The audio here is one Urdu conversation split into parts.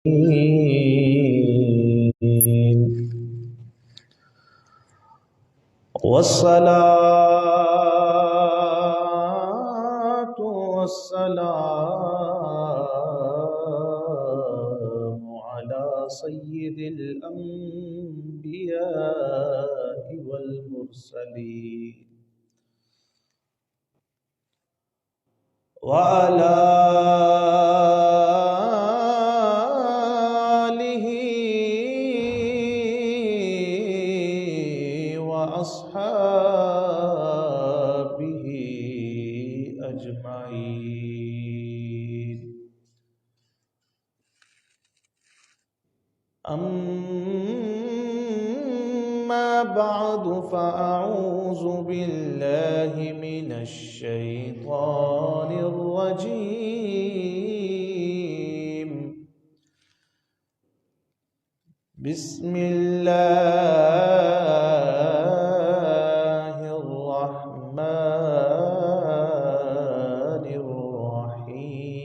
والصلاة والسلام على سيد الأنبياء والمرسلين وعلى آله وأصحابه أجمعين. أما بعد فأعوذ بالله من الشيطان الرجيم. بسم الله الرحمن الرحيم.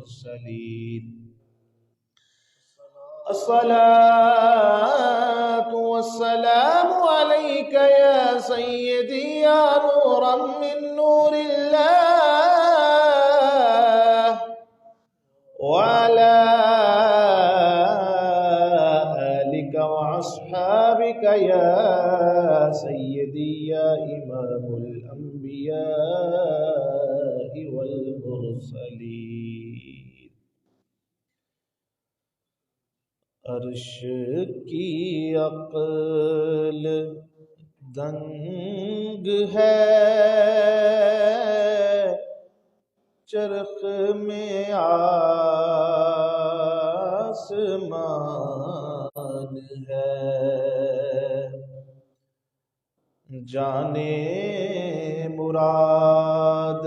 والمرسلين الصلاة والسلام عليك يا سيدي يا نورا من نور الله وعلى آلك وأصحابك يا سيدي يا إمام الأنبياء والمرسلين عرش کی عقل دنگ ہے چرخ میں آسمان ہے جانے مراد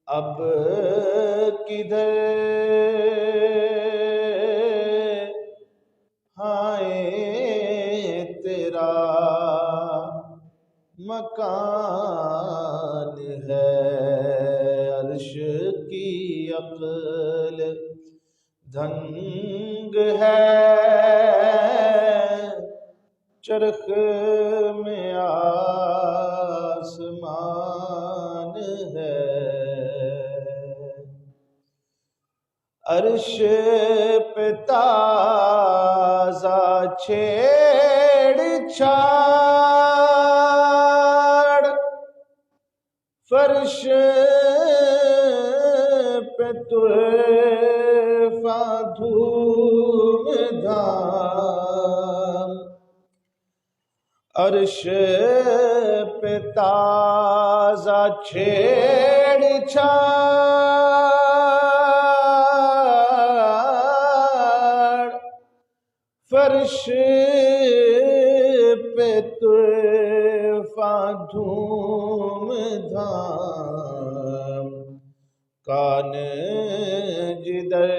اب کدھر ہائے تیرا مکان ہے عرش کی عقل دھنگ ہے چرخ میں آسمان ہے عرش پہ تازہ چھیڑ چھاڑ فرش پہ طوفان دھوم دھام عرش پہ تازہ چھیڑ چھاڑ فرش پہ طوفان دھوم دھام کان جدھر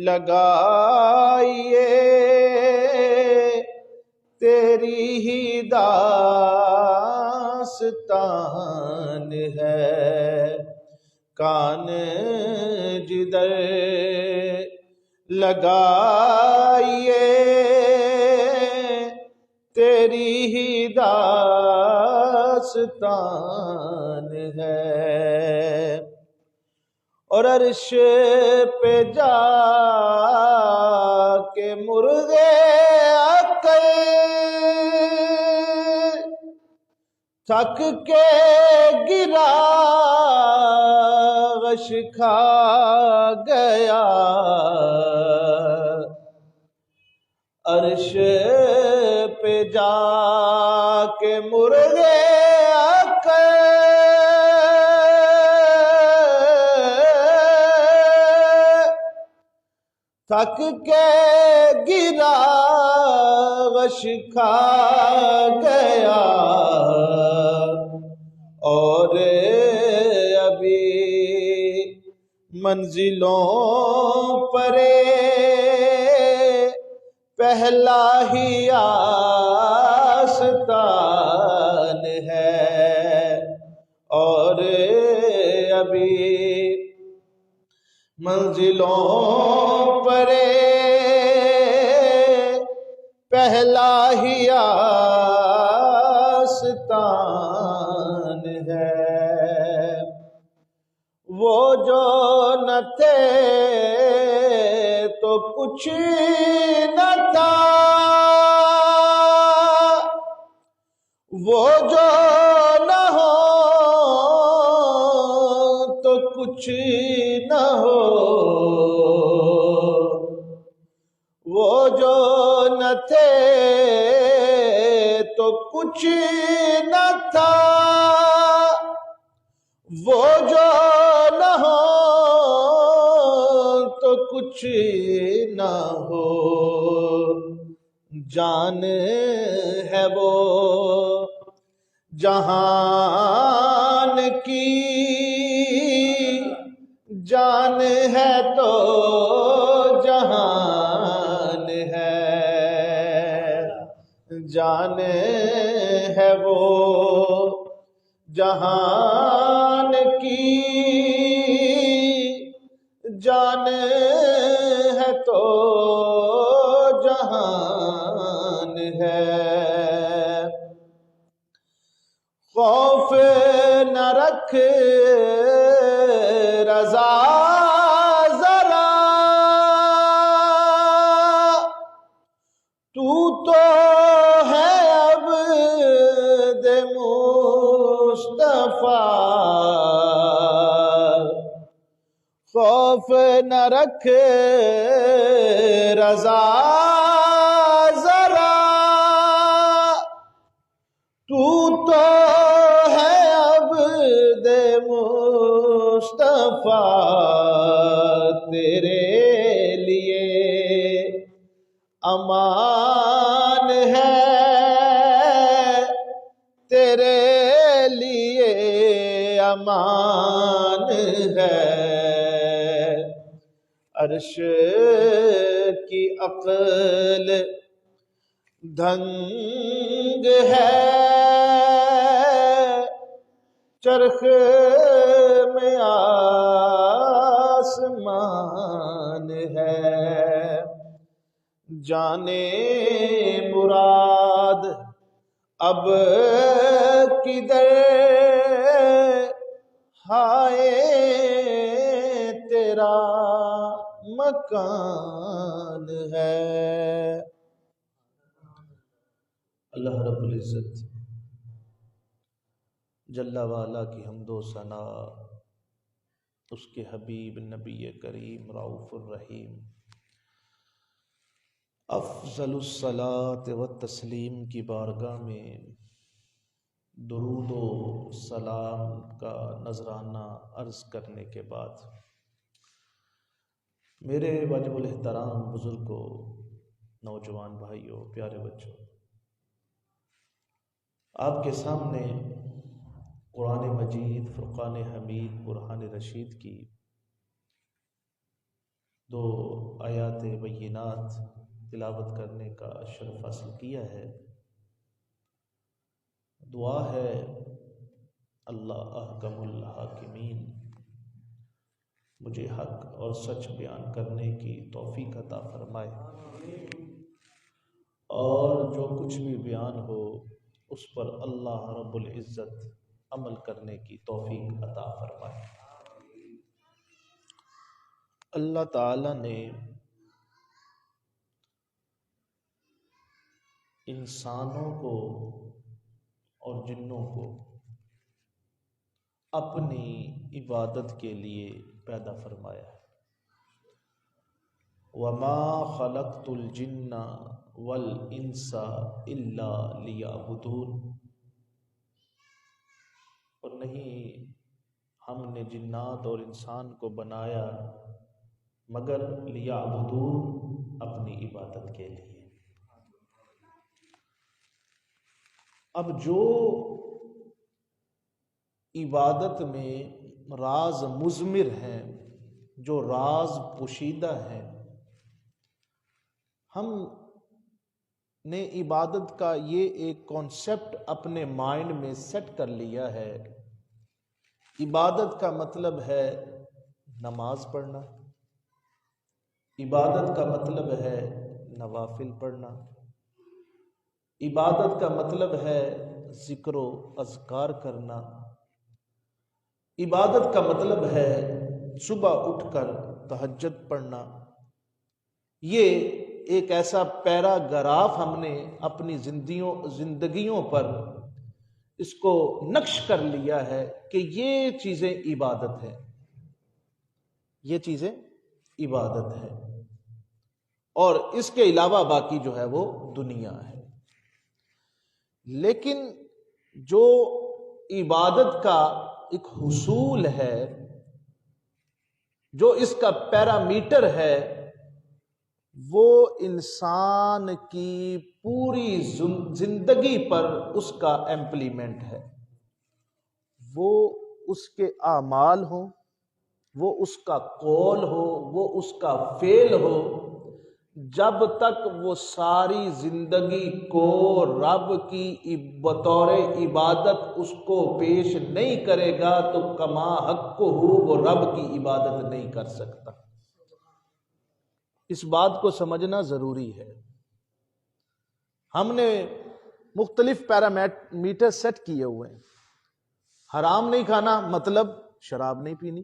لگائیے تیری ہی داستان ہے کان جدھر لگائیے تیری ہی داستان ہے اور عرش پہ جا کے مرغے عقل تھک کے گرا غش کھا گیا عرش پہ جا کے مرغے عقل تھک کے گرا غش کھا گیا اور ابھی منزلوں پر پہلا ہی آستان ہے اور ابھی منزلوں پر پہلا ہی آستان ہے وہ جو نہ تھے تو کچھ نہ تھا وہ جو نہ ہو تو کچھ نہ ہو وہ جو نہ تھے تو کچھ نہ تھا وہ جو نہ ہو تو کچھ نہ ہو جان ہے وہ جہان کی جان ہے تو جہان ہے جان ہے وہ جہان کی جان ہے تو جہان ہے، خوف نہ رکھ رضا ذرا، تو ہے عبد مصطفیٰ، خوف نہ رکھ رضا ذرا، تو ہے عبد مصطفیٰ، تیرے لیے امان ہے، تیرے لیے امان ہے، عرش کی عقل دھنگ ہے، چرخ میں آسمان ہے، جانے مراد اب کدھر ہائے تیرا مکان ہے۔ اللہ رب العزت جل وعلا کی حمد و ثنا اس کے حبیب نبی کریم رؤوف الرحیم افضل الصلاۃ والتسلیم کی بارگاہ میں درود و سلام کا نذرانہ عرض کرنے کے بعد، میرے واجب الاحترام بزرگوں، نوجوان بھائیوں، پیارے بچوں، آپ کے سامنے قرآن مجید، فرقان حمید، برہان رشید کی 2 آیات بینات تلاوت کرنے کا شرف حاصل کیا ہے۔ دعا ہے اللہ احکم الحاکمین مجھے حق اور سچ بیان کرنے کی توفیق عطا فرمائے، اور جو کچھ بھی بیان ہو اس پر اللہ رب العزت عمل کرنے کی توفیق عطا فرمائے۔ اللہ تعالی نے انسانوں کو اور جنوں کو اپنی عبادت کے لیے پیدا فرمایا ہے۔ وَمَا خَلَقْتُ الْجِنَّ وَالْإِنسَ إِلَّا لِيَعْبُدُونِ، اور نہیں ہم نے جنات اور انسان کو بنایا مگر لیعبدون، اپنی عبادت کے لیے۔ اب جو عبادت میں راز مضمر ہیں، جو راز پوشیدہ ہیں، ہم نے عبادت کا یہ ایک کانسیپٹ اپنے مائنڈ میں سیٹ کر لیا ہے۔ عبادت کا مطلب ہے نماز پڑھنا، عبادت کا مطلب ہے نوافل پڑھنا، عبادت کا مطلب ہے ذکر و اذکار کرنا، عبادت کا مطلب ہے صبح اٹھ کر تہجد پڑھنا۔ یہ ایک ایسا پیراگراف ہم نے اپنی زندگیوں پر اس کو نقش کر لیا ہے کہ یہ چیزیں عبادت ہے، یہ چیزیں عبادت ہے، اور اس کے علاوہ باقی جو ہے وہ دنیا ہے۔ لیکن جو عبادت کا ایک حصول ہے، جو اس کا پیرامیٹر ہے، وہ انسان کی پوری زندگی پر اس کا امپلیمنٹ ہے۔ وہ اس کے اعمال ہوں، وہ اس کا قول ہو، وہ اس کا فعل ہو، جب تک وہ ساری زندگی کو رب کی بطور عبادت اس کو پیش نہیں کرے گا تو کما حق ہو وہ رب کی عبادت نہیں کر سکتا۔ اس بات کو سمجھنا ضروری ہے. ہم نے مختلف پیرامیٹر سیٹ کیے ہوئے ہیں. حرام نہیں کھانا مطلب شراب نہیں پینی،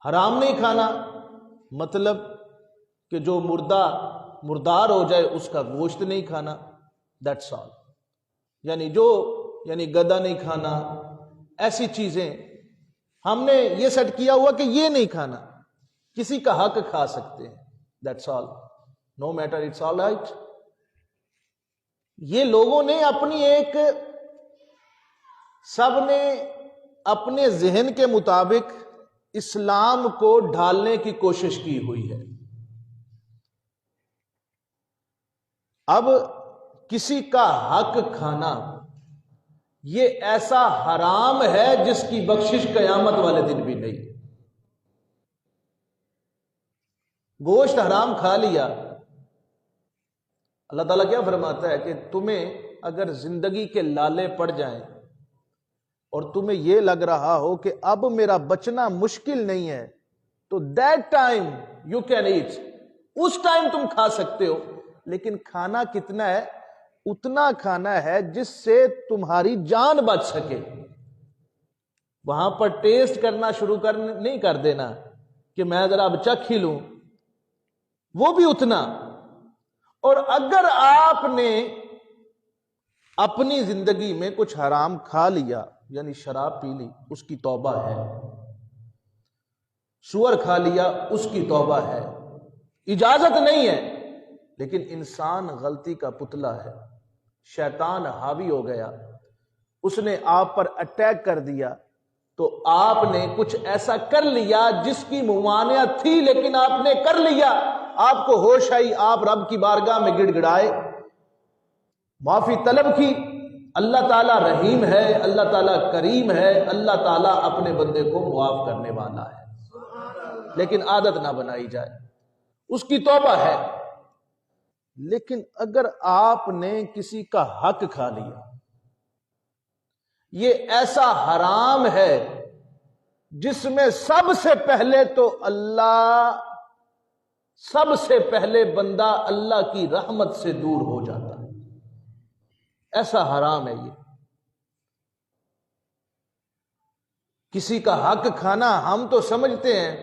حرام نہیں کھانا مطلب کہ جو مردار ہو جائے اس کا گوشت نہیں کھانا، دیٹس آل. یعنی گدا نہیں کھانا، ایسی چیزیں ہم نے یہ سیٹ کیا ہوا کہ یہ نہیں کھانا. کسی کا حق کھا سکتے ہیں، that's all, no matter, it's all right. یہ لوگوں نے سب نے اپنے ذہن کے مطابق اسلام کو ڈھالنے کی کوشش کی ہوئی ہے. اب کسی کا حق کھانا یہ ایسا حرام ہے جس کی بخشش قیامت والے دن بھی نہیں. گوشت حرام کھا لیا، اللہ تعالیٰ کیا فرماتا ہے کہ تمہیں اگر زندگی کے لالے پڑ جائیں اور تمہیں یہ لگ رہا ہو کہ اب میرا بچنا مشکل نہیں ہے تو that time you can eat, اس ٹائم تم کھا سکتے ہو. لیکن کھانا کتنا ہے؟ اتنا کھانا ہے جس سے تمہاری جان بچ سکے. وہاں پر ٹیسٹ کرنا شروع نہیں کر دینا کہ میں ذرا اب چکھ ہی لوں، وہ بھی اتنا. اور اگر آپ نے اپنی زندگی میں کچھ حرام کھا لیا، یعنی شراب پی لی، اس کی توبہ ہے. سور کھا لیا، اس کی توبہ ہے. اجازت نہیں ہے، لیکن انسان غلطی کا پتلا ہے. شیطان حاوی ہو گیا، اس نے آپ پر اٹیک کر دیا تو آپ نے کچھ ایسا کر لیا جس کی ممانعت تھی، لیکن آپ نے کر لیا. آپ کو ہوش آئی، آپ رب کی بارگاہ میں گڑ گڑائے، معافی طلب کی. اللہ تعالیٰ رحیم ہے، اللہ تعالیٰ کریم ہے، اللہ تعالیٰ اپنے بندے کو معاف کرنے والا ہے. لیکن عادت نہ بنائی جائے، اس کی توبہ ہے. لیکن اگر آپ نے کسی کا حق کھا لیا، یہ ایسا حرام ہے جس میں سب سے پہلے تو سب سے پہلے بندہ اللہ کی رحمت سے دور ہو جاتا ہے. ایسا حرام ہے یہ. کسی کا حق کھانا ہم تو سمجھتے ہیں،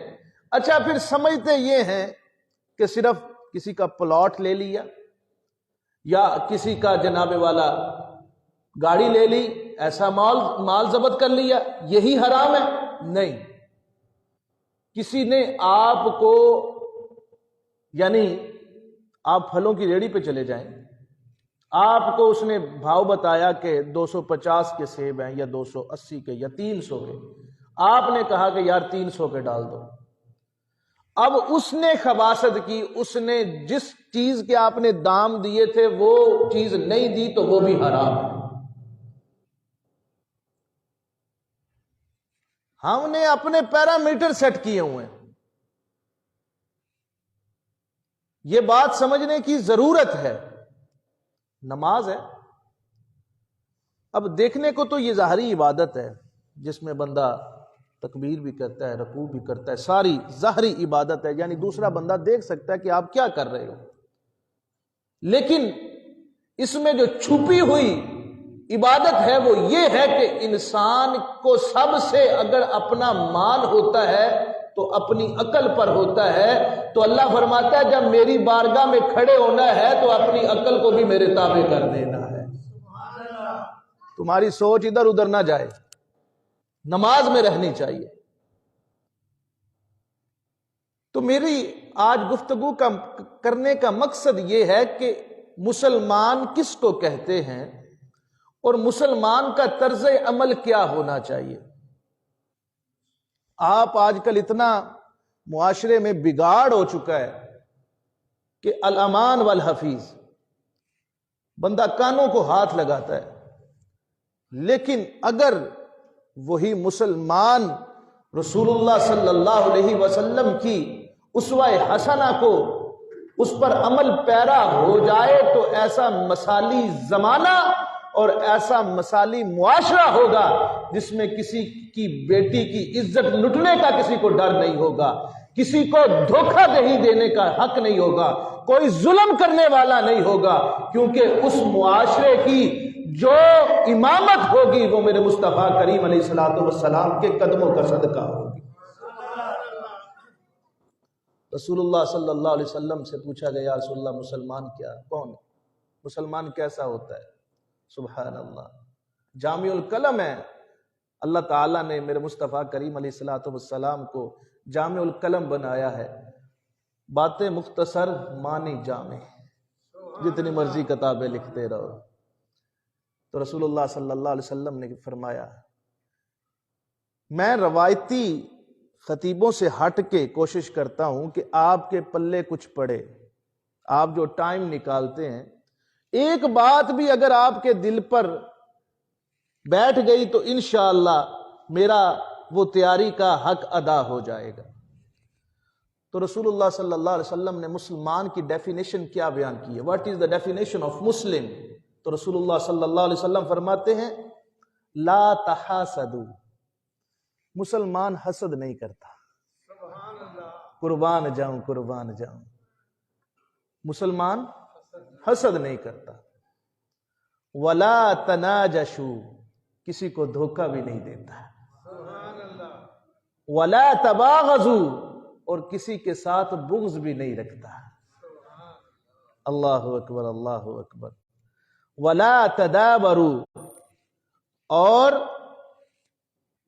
اچھا پھر سمجھتے یہ ہیں کہ صرف کسی کا پلاٹ لے لیا یا کسی کا جناب والا گاڑی لے لی، ایسا مال ضبط کر لیا، یہی حرام ہے؟ نہیں. کسی نے آپ کو، یعنی آپ پھلوں کی ریڑھی پہ چلے جائیں، آپ کو اس نے بھاؤ بتایا کہ 250 کے سیب ہیں یا 280 کے یا 300 کے، آپ نے کہا کہ یار 300 کے ڈال دو. اب اس نے خباثت کی، اس نے جس چیز کے آپ نے دام دیے تھے وہ چیز نہیں دی تو وہ بھی حرام ہے. ہم نے اپنے پیرامیٹر سیٹ کیے ہوئے ہیں. یہ بات سمجھنے کی ضرورت ہے. نماز ہے، اب دیکھنے کو تو یہ ظاہری عبادت ہے جس میں بندہ تکبیر بھی کرتا ہے، رکوع بھی کرتا ہے، ساری ظاہری عبادت ہے، یعنی دوسرا بندہ دیکھ سکتا ہے کہ آپ کیا کر رہے ہو. لیکن اس میں جو چھپی ہوئی عبادت ہے وہ یہ ہے کہ انسان کو سب سے اگر اپنا مال ہوتا ہے تو اپنی عقل پر ہوتا ہے. تو اللہ فرماتا ہے جب میری بارگاہ میں کھڑے ہونا ہے تو اپنی عقل کو بھی میرے تابع کر دینا ہے. تمہاری سوچ ادھر ادھر نہ جائے، نماز میں رہنی چاہیے. تو میری آج گفتگو کرنے کا مقصد یہ ہے کہ مسلمان کس کو کہتے ہیں اور مسلمان کا طرز عمل کیا ہونا چاہیے. آپ آج کل اتنا معاشرے میں بگاڑ ہو چکا ہے کہ الامان والحفیظ، بندہ کانوں کو ہاتھ لگاتا ہے. لیکن اگر وہی مسلمان رسول اللہ صلی اللہ علیہ وسلم کی اسوہ حسنہ کو اس پر عمل پیرا ہو جائے تو ایسا مثالی زمانہ اور ایسا مثالی معاشرہ ہوگا جس میں کسی کی بیٹی کی عزت لٹنے کا کسی کو ڈر نہیں ہوگا، کسی کو دھوکہ دہی دینے کا حق نہیں ہوگا، کوئی ظلم کرنے والا نہیں ہوگا، کیونکہ اس معاشرے کی جو امامت ہوگی وہ میرے مصطفیٰ کریم علیہ الصلوۃ والسلام کے قدموں کا صدقہ ہوگی۔ رسول اللہ صلی اللہ علیہ وسلم سے پوچھا گیا، یا رسول اللہ مسلمان کیا کون ہے؟ مسلمان کیسا ہوتا ہے؟ سبحان اللہ، جامع الکلم ہے، اللہ تعالیٰ نے میرے مصطفیٰ کریم علیہ الصلوۃ والسلام کو جامع الکلم بنایا ہے، باتیں مختصر معنی جامع، جتنی مرضی کتابیں لکھتے رہو۔ تو رسول اللہ صلی اللہ علیہ وسلم نے فرمایا، میں روایتی خطیبوں سے ہٹ کے کوشش کرتا ہوں کہ آپ کے پلے کچھ پڑے، آپ جو ٹائم نکالتے ہیں، ایک بات بھی اگر آپ کے دل پر بیٹھ گئی تو انشاءاللہ میرا وہ تیاری کا حق ادا ہو جائے گا۔ تو رسول اللہ صلی اللہ علیہ وسلم نے مسلمان کی ڈیفینیشن کیا بیان کی ہے؟ What is the definition of Muslim? تو رسول اللہ صلی اللہ علیہ وسلم فرماتے ہیں، لا تحاسدوا، مسلمان حسد نہیں کرتا۔ قربان جاؤں قربان جاؤں، مسلمان حسد نہیں کرتا۔ ولا تناجشوا، کسی کو دھوکہ بھی نہیں دیتا۔ ولا تباغضوا، اور کسی کے ساتھ بغض بھی نہیں رکھتا۔ اللہ اکبر اللہ اکبر۔ ولا تدابروا، اور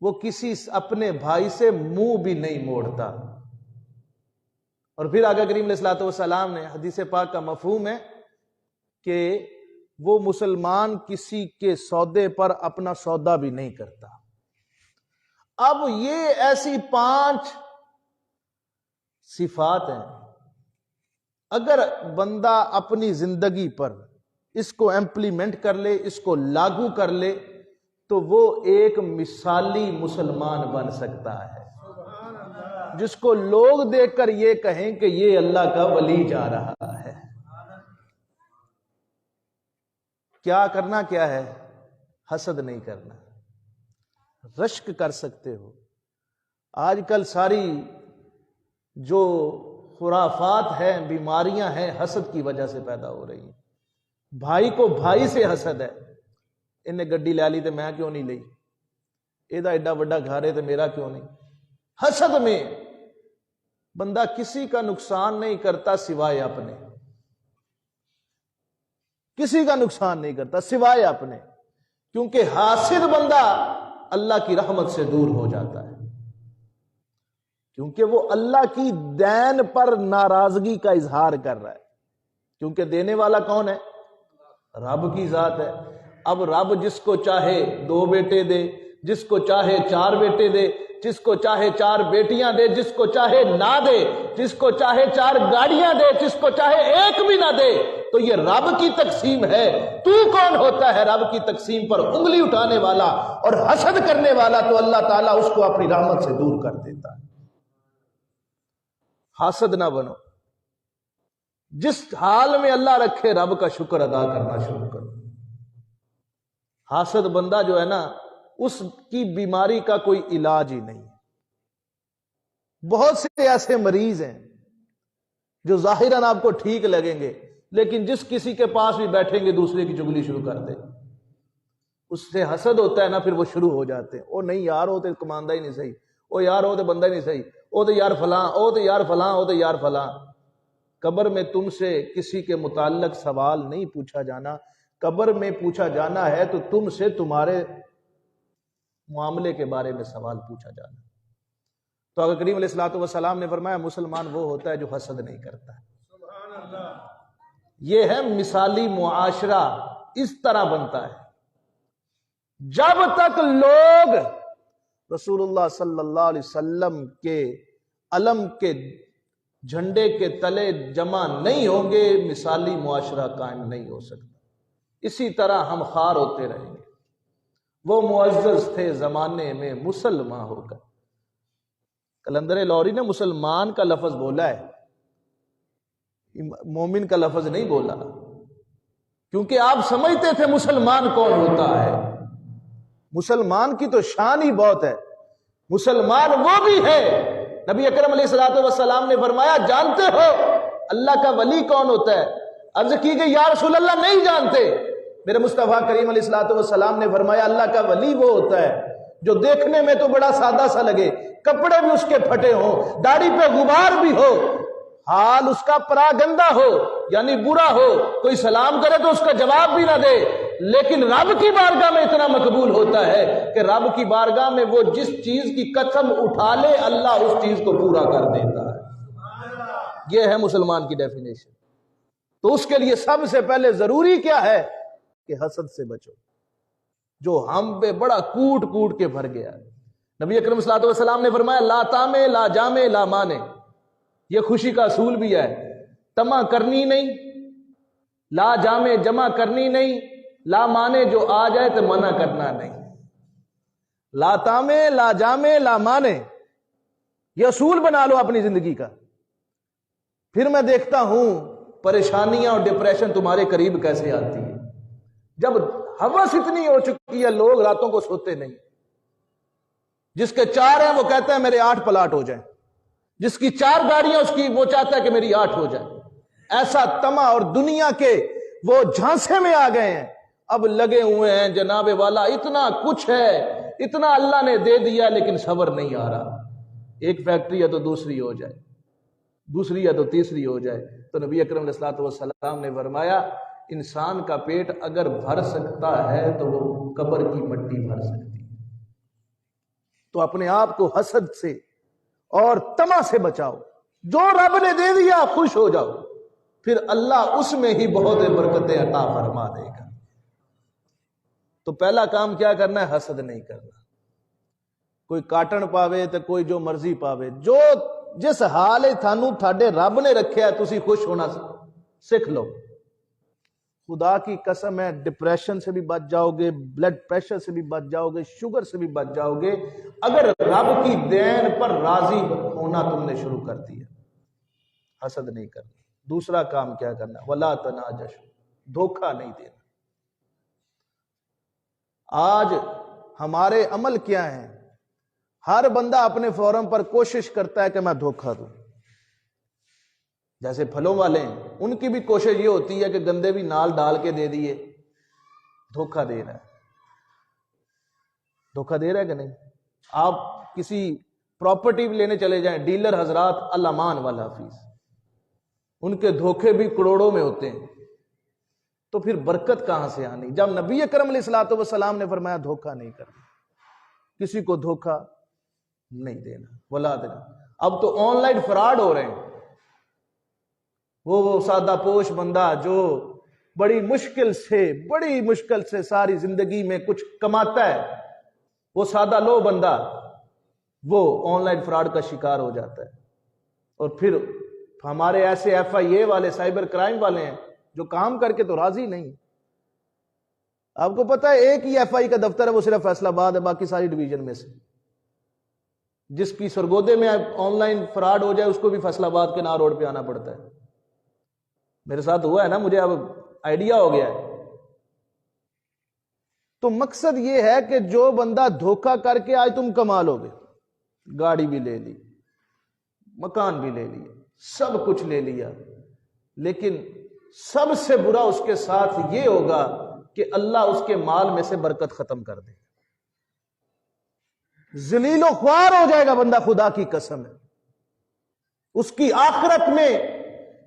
وہ کسی اپنے بھائی سے منہ بھی نہیں موڑتا۔ اور پھر آقا کریم علیہ الصلوۃ والسلام نے، حدیث پاک کا مفہوم ہے کہ وہ مسلمان کسی کے سودے پر اپنا سودا بھی نہیں کرتا۔ اب یہ ایسی 5 صفات ہیں، اگر بندہ اپنی زندگی پر اس کو امپلیمنٹ کر لے، اس کو لاگو کر لے، تو وہ ایک مثالی مسلمان بن سکتا ہے، جس کو لوگ دیکھ کر یہ کہیں کہ یہ اللہ کا ولی جا رہا ہے۔ کیا کرنا کیا ہے؟ حسد نہیں کرنا۔ رشک کر سکتے ہو۔ آج کل ساری جو خرافات ہیں، بیماریاں ہیں، حسد کی وجہ سے پیدا ہو رہی ہیں۔ بھائی کو بھائی سے حسد ہے، انہیں گڈی لے لی تو میں کیوں نہیں لئی، ایدہ ایڈا بڑا گھر ہے تو میرا کیوں نہیں۔ حسد میں بندہ کسی کا نقصان نہیں کرتا سوائے اپنے، کسی کا نقصان نہیں کرتا سوائے اپنے، کیونکہ حاسد بندہ اللہ کی رحمت سے دور ہو جاتا ہے، کیونکہ وہ اللہ کی دین پر ناراضگی کا اظہار کر رہا ہے، کیونکہ دینے والا کون ہے؟ رب کی ذات ہے۔ اب رب جس کو چاہے 2 بیٹے دے، جس کو چاہے 4 بیٹے دے، جس کو چاہے 4 بیٹیاں دے، جس کو چاہے نہ دے، جس کو چاہے 4 گاڑیاں دے، جس کو چاہے 1 بھی نہ دے، تو یہ رب کی تقسیم ہے۔ تو کون ہوتا ہے رب کی تقسیم پر انگلی اٹھانے والا اور حسد کرنے والا؟ تو اللہ تعالیٰ اس کو اپنی رحمت سے دور کر دیتا ہے۔ حاسد نہ بنو، جس حال میں اللہ رکھے رب کا شکر ادا کرنا شروع کرو۔ حاسد بندہ جو ہے نا، اس کی بیماری کا کوئی علاج ہی نہیں۔ بہت سے ایسے مریض ہیں جو ظاہراً آپ کو ٹھیک لگیں گے، لیکن جس کسی کے پاس بھی بیٹھیں گے دوسرے کی چگلی شروع کر دے، اس سے حسد ہوتا ہے نا، پھر وہ شروع ہو جاتے ہیں۔ او نہیں یار، وہ تو کماندہ ہی نہیں صحیح، او یار وہ تو بندہ ہی نہیں صحیح، او تو یار فلاں، او تو یار فلاں، او تو یار فلاں۔ قبر میں تم سے کسی کے متعلق سوال نہیں پوچھا جانا، قبر میں پوچھا جانا ہے تو تم سے تمہارے معاملے کے بارے میں سوال پوچھا جانا۔ تو آقا کریم علیہ الصلوۃ والسلام نے فرمایا مسلمان وہ ہوتا ہے جو حسد نہیں کرتا۔ یہ ہے مثالی معاشرہ، اس طرح بنتا ہے۔ جب تک لوگ رسول اللہ صلی اللہ علیہ وسلم کے علم کے جھنڈے کے تلے جمع نہیں ہوں گے، مثالی معاشرہ قائم نہیں ہو سکتا۔ اسی طرح ہم خوار ہوتے رہیں گے۔ وہ معزز تھے زمانے میں مسلمان ہو کر۔ قلندر لاہوری نے مسلمان کا لفظ بولا ہے، مومن کا لفظ نہیں بولا، کیونکہ آپ سمجھتے تھے مسلمان کون ہوتا ہے۔ مسلمان کی تو شان ہی بہت ہے۔ مسلمان وہ بھی ہے نبی اکرم علیہ الصلوۃ والسلام نے فرمایا جانتے ہو اللہ کا ولی کون ہوتا ہے؟ عرض کی گئی یا رسول اللہ نہیں جانتے۔ میرے مصطفیٰ کریم علیہ الصلوۃ والسلام نے فرمایا اللہ کا ولی وہ ہوتا ہے جو دیکھنے میں تو بڑا سادہ سا لگے، کپڑے بھی اس کے پھٹے ہوں، داڑھی پہ غبار بھی ہو، حال اس کا پراگندہ ہو یعنی برا ہو، کوئی سلام کرے تو اس کا جواب بھی نہ دے، لیکن رب کی بارگاہ میں اتنا مقبول ہوتا ہے کہ رب کی بارگاہ میں وہ جس چیز کی قسم اٹھا لے اللہ اس چیز کو پورا کر دیتا ہے۔ یہ ہے مسلمان کی ڈیفینیشن۔ تو اس کے لیے سب سے پہلے ضروری کیا ہے کہ حسد سے بچو، جو ہم پہ بڑا کوٹ کوٹ کے بھر گیا ہے۔ نبی اکرم صلی اللہ علیہ وسلم نے فرمایا لا تامے لا جامے لا مانے، یہ خوشی کا اصول بھی ہے، طمع کرنی نہیں، لا جامے جمع کرنی نہیں، لا مانے جو آ جائے تو منع کرنا نہیں، لا تامے لا جامے لا مانے، یہ اصول بنا لو اپنی زندگی کا۔ پھر میں دیکھتا ہوں پریشانیاں اور ڈپریشن تمہارے قریب کیسے آتی ہے، جب ہوس اتنی ہو چکی ہے لوگ راتوں کو سوتے نہیں، جس کے 4 ہیں وہ کہتا ہے میرے 8 پلاٹ ہو جائیں، جس کی 4 گاڑیاں اس کی وہ چاہتا ہے کہ میری 8 ہو جائے۔ ایسا طمع اور دنیا کے وہ جھانسے میں آ گئے ہیں، اب لگے ہوئے ہیں جناب والا اتنا کچھ ہے، اتنا اللہ نے دے دیا لیکن صبر نہیں آ رہا، ایک فیکٹری ہے تو دوسری ہو جائے، دوسری ہے تو تیسری ہو جائے۔ تو نبی اکرم علیہ الصلوۃ والسلام نے فرمایا انسان کا پیٹ اگر بھر سکتا ہے تو وہ قبر کی مٹی بھر سکتی ہے۔ تو اپنے آپ کو حسد سے اور طمع سے بچاؤ، جو رب نے دے دیا خوش ہو جاؤ، پھر اللہ اس میں ہی بہت برکتیں عطا فرما دے گا۔ تو پہلا کام کیا کرنا ہے؟ حسد نہیں کرنا۔ کوئی کاٹن پاوے تو کوئی جو مرضی پاوے، جو جس حال تھانو تھاڈے رب نے رکھیا تسی خوش ہونا سکھ لو۔ خدا کی قسم ہے ڈپریشن سے بھی بچ جاؤ گے، بلڈ پریشر سے بھی بچ جاؤ گے، شوگر سے بھی بچ جاؤ گے اگر رب کی دین پر راضی ہونا تم نے شروع کر دیا۔ حسد نہیں کرنا۔ دوسرا کام کیا کرنا؟ ولا تناجشوا، دھوکہ نہیں دینا۔ آج ہمارے عمل کیا ہیں؟ ہر بندہ اپنے فورم پر کوشش کرتا ہے کہ میں دھوکہ دوں۔ جیسے پھلوں والے ہیں، ان کی بھی کوشش یہ ہوتی ہے کہ گندے بھی نال ڈال کے دے دیے، دھوکہ دے رہا ہے۔ دھوکہ دے رہا ہے کہ نہیں؟ آپ کسی پراپرٹی لینے چلے جائیں، ڈیلر حضرات الامان والا حفیظ، ان کے دھوکے بھی کروڑوں میں ہوتے ہیں، تو پھر برکت کہاں سے آنی؟ جب نبی اکرم علیہ الصلوۃ والسلام نے فرمایا دھوکہ نہیں کرنا، کسی کو دھوکہ نہیں دینا، ولا دینا۔ اب تو آن لائن فراڈ ہو رہے ہیں، وہ سادہ پوش بندہ جو بڑی مشکل سے ساری زندگی میں کچھ کماتا ہے، وہ سادہ لو بندہ وہ آن لائن فراڈ کا شکار ہو جاتا ہے۔ اور پھر ہمارے ایسے FIA والے سائبر کرائم والے ہیں جو کام کر کے تو راضی نہیں۔ آپ کو پتا ہے ایک ہی FI کا دفتر ہے، وہ صرف فیصل آباد ہے، باقی ساری ڈویژن میں سے جس کی سرگودے میں آن لائن فراڈ ہو جائے اس کو بھی فیصل آباد کے نار روڈ پہ آنا پڑتا ہے۔ میرے ساتھ ہوا ہے نا، مجھے اب آئیڈیا ہو گیا ہے۔ تو مقصد یہ ہے کہ جو بندہ دھوکہ کر کے آج تم کما لو گے، گاڑی بھی لے لی، مکان بھی لے لیا، سب کچھ لے لیا، لیکن سب سے برا اس کے ساتھ یہ ہوگا کہ اللہ اس کے مال میں سے برکت ختم کر دے، ذلیل و خوار ہو جائے گا بندہ، خدا کی قسم ہے۔ اس کی آخرت میں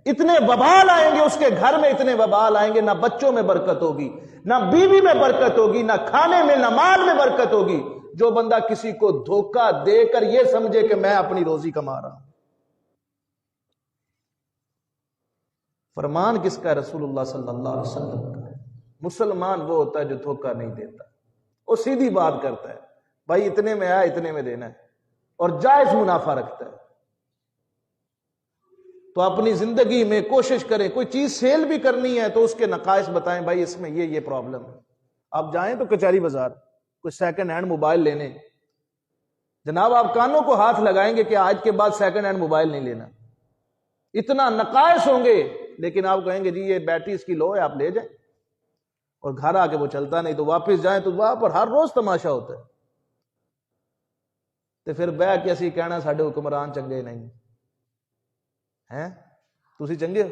اتنے وبال آئیں گے، اس کے گھر میں اتنے وبال آئیں گے، نہ بچوں میں برکت ہوگی، نہ بیوی میں برکت ہوگی، نہ کھانے میں، نہ مال میں برکت ہوگی۔ جو بندہ کسی کو دھوکہ دے کر یہ سمجھے کہ میں اپنی روزی کما رہا ہوں۔ فرمان کس کا؟ رسول اللہ صلی اللہ علیہ وسلم کا۔ مسلمان وہ ہوتا ہے جو دھوکہ نہیں دیتا، وہ سیدھی بات کرتا ہے، بھائی اتنے میں آیا اتنے میں دینا ہے، اور جائز منافع رکھتا ہے۔ تو اپنی زندگی میں کوشش کریں، کوئی چیز سیل بھی کرنی ہے تو اس کے نقائص بتائیں، بھائی اس میں یہ پرابلم ہے۔ آپ جائیں تو کچہری بازار کوئی سیکنڈ ہینڈ موبائل لینے، جناب آپ کانوں کو ہاتھ لگائیں گے کہ آج کے بعد سیکنڈ ہینڈ موبائل نہیں لینا، اتنا نقائص ہوں گے، لیکن آپ کہیں گے جی یہ بیٹری اس کی لو ہے آپ لے جائیں، اور گھر آ کے وہ چلتا نہیں، تو واپس جائیں تو وہاں پر ہر روز تماشا ہوتا ہے۔ ਤੇ ਫਿਰ ਬਹਿ ਕੇ ਅਸੀਂ ਕਹਿਣਾ ਸਾਡੇ ਹੁਕਮਰਾਨ ਚੰਗੇ ਨਹੀਂ ਹੈ। ਤੁਸੀਂ ਚੰਗੇ ਹੋ?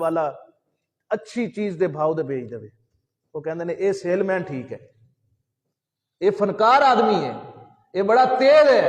ਵਾਲਾ ਅੱਛੀ ਚੀਜ਼ ਦੇ ਭਾਅ ਦੇ ਵੇਚ ਦੇਵੇ। ਉਹ ਕਹਿੰਦੇ ਨੇ ਇਹ ਸੇਲਮੈਨ ਠੀਕ ਹੈ, ਇਹ ਫਨਕਾਰ ਆਦਮੀ ਹੈ, ਇਹ ਬੜਾ ਤੇਜ਼ ਹੈ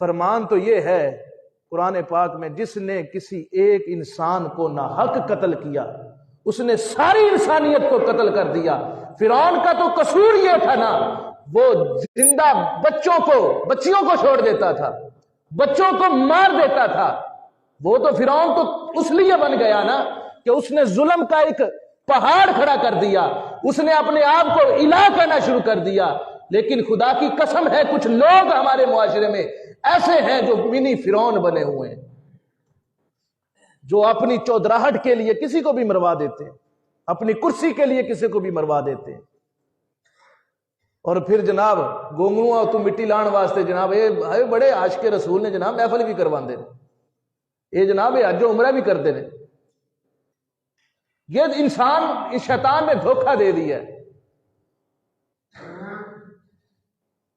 فرمان تو یہ ہے قرآن پاک میں، جس نے کسی ایک انسان کو ناحق قتل کیا اس نے ساری انسانیت کو قتل کر دیا۔ فرعون کا تو قصور یہ تھا نا، وہ زندہ بچیوں کو چھوڑ دیتا تھا، بچوں کو مار دیتا تھا۔ وہ تو فرعون تو اس لیے بن گیا نا کہ اس نے ظلم کا ایک پہاڑ کھڑا کر دیا، اس نے اپنے آپ کو الہ کہنا شروع کر دیا۔ لیکن خدا کی قسم ہے کچھ لوگ ہمارے معاشرے میں ایسے ہیں جو منی فرعون بنے ہوئے ہیں، جو اپنی چودراہٹ کے لیے کسی کو بھی مروا دیتے ہیں، اپنی کرسی کے لیے کسی کو بھی مروا دیتے ہیں، اور پھر جناب گونگلوں تو مٹی لان واسطے جناب یہ بڑے عاشق رسول نے جناب محفل بھی کرواندے نے، یہ جناب یہ حج و عمرہ بھی کرتے ہیں۔ یہ انسان اس شیطان نے دھوکہ دے دیا ہے۔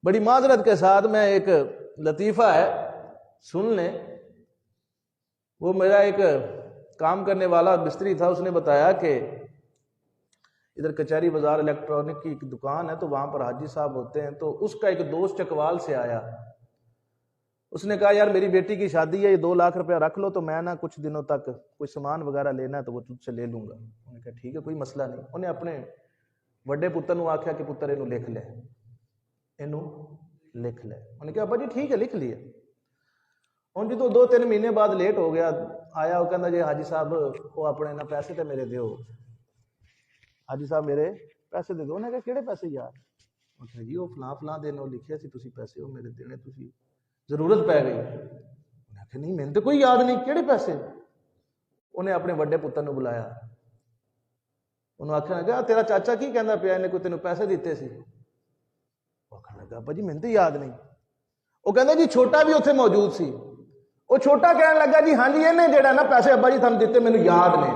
بڑی معذرت کے ساتھ میں ایک لطیفہ ہے سن لیں، وہ میرا ایک کام کرنے والا مستری تھا، اس نے بتایا کہ ادھر کچہری بازار الیکٹرانک کی ایک دکان ہے، تو وہاں پر حاجی صاحب ہوتے ہیں، تو اس کا ایک دوست چکوال سے آیا، اس نے کہا یار میری بیٹی کی شادی ہے، یہ 2 لاکھ روپیہ رکھ لو، تو میں نا کچھ دنوں تک کوئی سامان وغیرہ لینا ہے تو وہ تجھ سے لے لوں گا۔ انہوں نے کہا ٹھیک ہے کوئی مسئلہ نہیں۔ انہیں اپنے وڈے پتر نو آکھیا کہ پتر اینو لکھ لے، اینو لکھ لے۔ انہوں نے کہا ابا جی ٹھیک ہے لکھ لیا۔ ہن جدوں 2-3 مہینے بعد لیٹ ہو گیا، آیا وہ کہندا جی حاجی صاحب وہ اپنے نا پیسے تے میرے دیو، حاجی صاحب میرے پیسے دے دو۔ انہوں نے کہا کیڑے پیسے یار؟ انہوں نے کہا جی وہ فلاں دن وہ لکھیا سی تسی پیسے وہ میرے دینے، تسی ضرورت پی گئی۔ انہوں نے کہا نہیں مینوں تے کوئی یاد نہیں، کیڑے پیسے؟ انہیں اپنے وڈے پتر نو بلایا، انہوں نے آخیا کہ تیرا چاچا کی کہندا پیا نے کوئی تینوں پیسے دیتے سی؟ وہ آخر لگا ابا جی مینوں تے یاد نہیں۔ وہ کہندا جی چھوٹا بھی اتنے موجود سی، وہ چھوٹا کہنے لگا جی ہاں جی انہیں جڑا نا پیسے ابا جی تھانوں دیتے مینوں یاد نے۔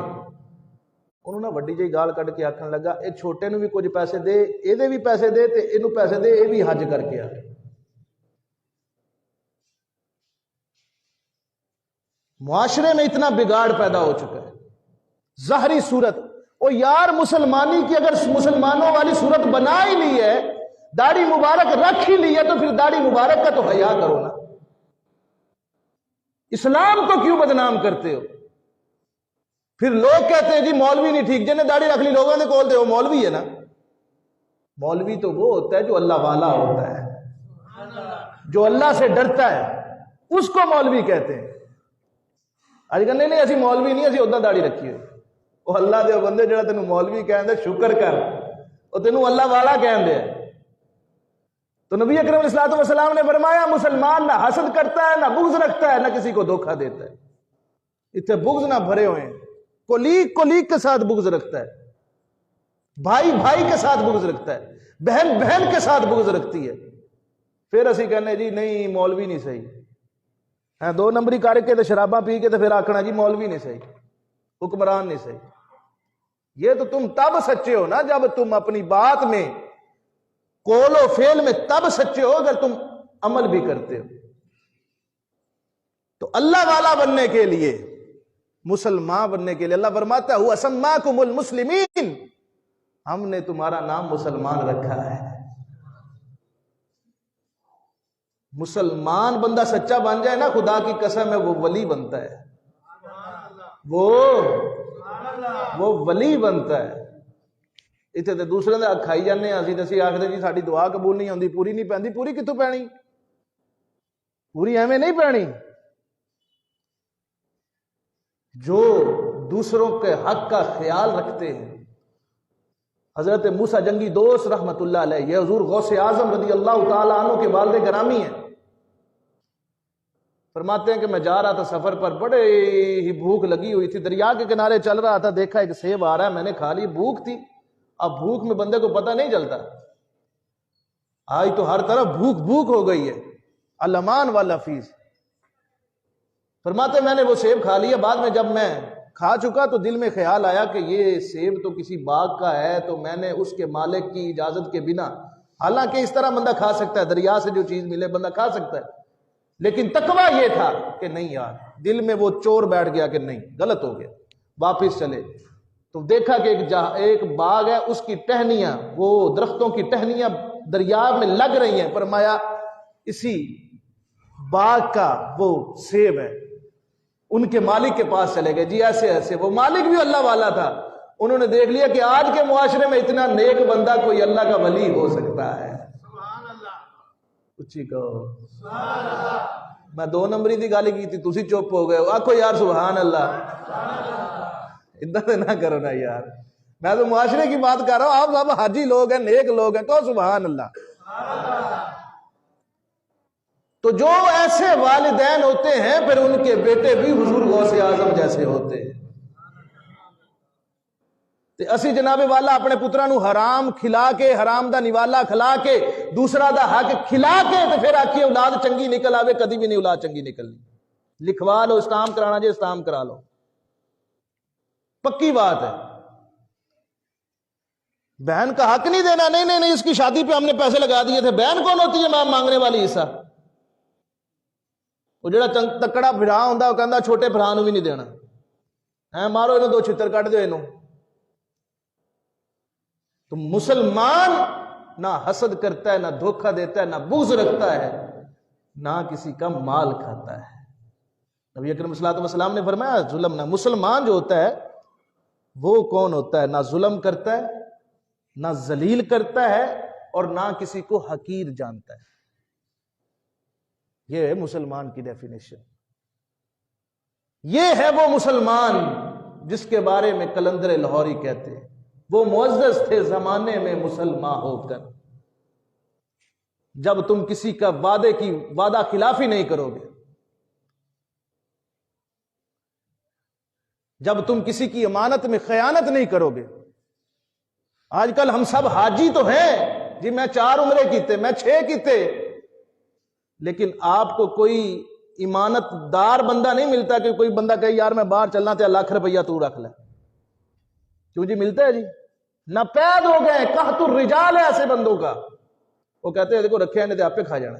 انہوں نے وڈی جی گال کڈ کے آخن لگا اے چھوٹے نو بھی کچھ پیسے دے، یہ بھی پیسے دے تے اینو پیسے دے، یہ بھی حج کر کے آ۔ معاشرے میں اتنا بگاڑ پیدا ہو چکا ہے، ظاہری صورت۔ او یار مسلمانی کی اگر مسلمانوں والی صورت بنا ہی لی ہے، داڑھی مبارک رکھ ہی لی ہے، تو پھر داڑھی مبارک کا تو حیا کرو نا۔ اسلام کو کیوں بدنام کرتے ہو؟ پھر لوگ کہتے ہیں جی مولوی نہیں ٹھیک، جنہیں داڑھی رکھ لی لوگوں نے کول دے وہ مولوی ہے نا۔ مولوی تو وہ ہوتا ہے جو اللہ والا ہوتا ہے، جو اللہ سے ڈرتا ہے، اس کو مولوی کہتے ہیں۔ اج کہندے نہیں اسی مولوی نہیں، اسی اودا داڑھی رکھی ہوئی۔ وہ اللہ دے بندے جڑا تینوں مولوی کہندے شکر کر، وہ تینوں اللہ والا کہندے ہیں۔ تو نبی اکرم علیہ الصلوۃ والسلام نے فرمایا مسلمان نہ حسد کرتا ہے، نہ بغض رکھتا ہے، نہ کسی کو دھوکہ دیتا ہے۔ اتنے بغض نہ بھرے ہوئے ہیں، کولیگ کے ساتھ بغض رکھتا ہے، بھائی کے ساتھ بغض رکھتا ہے، بہن کے ساتھ بغض رکھتی ہے۔ پھر اسی کہنے جی نہیں مولوی نہیں صحیح، 2 نمبری کر کے تو شراباں پی کے تو پھر آکھنا جی مولوی نہیں صحیح، حکمران نہیں صحیح۔ یہ تو تم تب سچے ہو نا جب تم اپنی بات میں قول و فعل میں تب سچے ہو اگر تم عمل بھی کرتے ہو۔ تو اللہ والا بننے کے لیے، مسلمان بننے کے لیے اللہ فرماتا ہے وَسَمَّاكُمُ الْمُسْلِمِينَ، ہم نے تمہارا نام مسلمان رکھا ہے۔ مسلمان بندہ سچا بن جائے نا، خدا کی قسم ہے وہ ولی بنتا ہے، وہ ولی بنتا ہے۔ اتنے تو دوسرے دے کھائی جانے اسی تے آخر جی ساری دعا قبول نہیں ہوندی، پوری نہیں پیندی۔ پوری کتوں پینی؟ پوری ایویں نہیں پینی۔ جو دوسروں کے حق کا خیال رکھتے ہیں، حضرت موسیٰ جنگی دوست رحمت اللہ علیہ، یہ حضور غوث اعظم رضی اللہ تعالیٰ عنہ کے والد گرامی ہیں، فرماتے ہیں کہ میں جا رہا تھا سفر پر، بڑے ہی بھوک لگی ہوئی تھی، دریا کے کنارے چل رہا تھا، دیکھا ایک سیب آ رہا ہے، میں نے کھا لی۔ بھوک تھی، اب بھوک میں بندے کو پتہ نہیں چلتا، آج تو ہر طرف بھوک ہو گئی ہے، الامان والا فیس۔ فرماتے میں نے وہ سیب کھا لیا، بعد میں جب میں کھا چکا تو دل میں خیال آیا کہ یہ سیب تو کسی باغ کا ہے، تو میں نے اس کے مالک کی اجازت کے بنا، حالانکہ اس طرح بندہ کھا سکتا ہے، دریا سے جو چیز ملے بندہ کھا سکتا ہے، لیکن تقویٰ یہ تھا کہ نہیں یار، دل میں وہ چور بیٹھ گیا کہ نہیں غلط ہو گیا، واپس چلے تو دیکھا کہ ایک باغ ہے، اس کی ٹہنیاں، وہ درختوں کی ٹہنیاں دریا میں لگ رہی ہیں۔ فرمایا اسی باغ کا وہ سیب ہے، ان کے مالک کے پاس چلے گئے، جی ایسے ایسے، وہ مالک بھی اللہ والا تھا، انہوں نے دیکھ لیا کہ آج کے معاشرے میں اتنا نیک بندہ کوئی اللہ کا ولی ہو سکتا ہے، اچھی کہو سبحان اللہ۔ میں 2 نمبری دی گالی کی تھی، تسی چپ ہو گئے، آکھو یار سبحان اللہ، ادھر نہ کرو نا یار، میں تو معاشرے کی بات کر رہا ہوں، آپ سب حاجی لوگ ہیں، نیک لوگ ہیں، کہو سبحان اللہ۔ تو جو ایسے والدین ہوتے ہیں پھر ان کے بیٹے بھی حضور غوث اعظم جیسے ہوتے ہیں۔ تے اسی جناب والا اپنے پترا نو حرام کھلا کے، حرام دا نوالا کھلا کے، دوسرا دا حق کھلا کے تے پھر آکھیے اولاد چنگی نکل آوے، کدی بھی نہیں اولاد چنگی نکلنی، لکھوا لو، اسلام کرانا جے اسلام کرا لو، پکی بات ہے۔ بہن کا حق نہیں دینا، نہیں نہیں نہیں، اس کی شادی پہ ہم نے پیسے لگا دیے تھے، بہن کون ہوتی ہے ماں مانگنے والی حصہ؟ وہ جڑا تکڑا بھرا ہوندا وہ کہندا چھوٹے بھرا نو بھی نہیں دینا، ہیں مارو انہوں 2 چھتر کٹ دو انہوں۔ تو مسلمان نہ حسد کرتا ہے، نہ دھوکہ دیتا ہے، نہ بغض رکھتا ہے، نہ کسی کا مال کھاتا ہے۔ نبی اکرم صلی اللہ علیہ وسلم نے فرمایا ظلم نہ، مسلمان جو ہوتا ہے وہ کون ہوتا ہے؟ نہ ظلم کرتا ہے، نہ ذلیل کرتا ہے، اور نہ کسی کو حقیر جانتا ہے۔ یہ ہے مسلمان کی ڈیفینیشن۔ یہ ہے وہ مسلمان جس کے بارے میں قلندر لاہوری کہتے ہیں وہ معزز تھے زمانے میں مسلمان ہو کر، جب تم کسی کا وعدہ خلافی نہیں کرو گے، جب تم کسی کی امانت میں خیانت نہیں کرو گے۔ آج کل ہم سب حاجی تو ہیں جی، میں 4 عمرے کیتے، میں 6 کیتے، لیکن آپ کو کوئی امانت دار بندہ نہیں ملتا کہ کوئی بندہ کہے یار میں باہر چلنا تے ₹1,00,000 تو رکھ لے، کیوں جی ملتا ہے جی؟ ناپید ہو گئے، قحط الرجال ہے ایسے بندوں کا، وہ کہتے ہیں دیکھو رکھے ہیں تے آپ پہ کھا جانا۔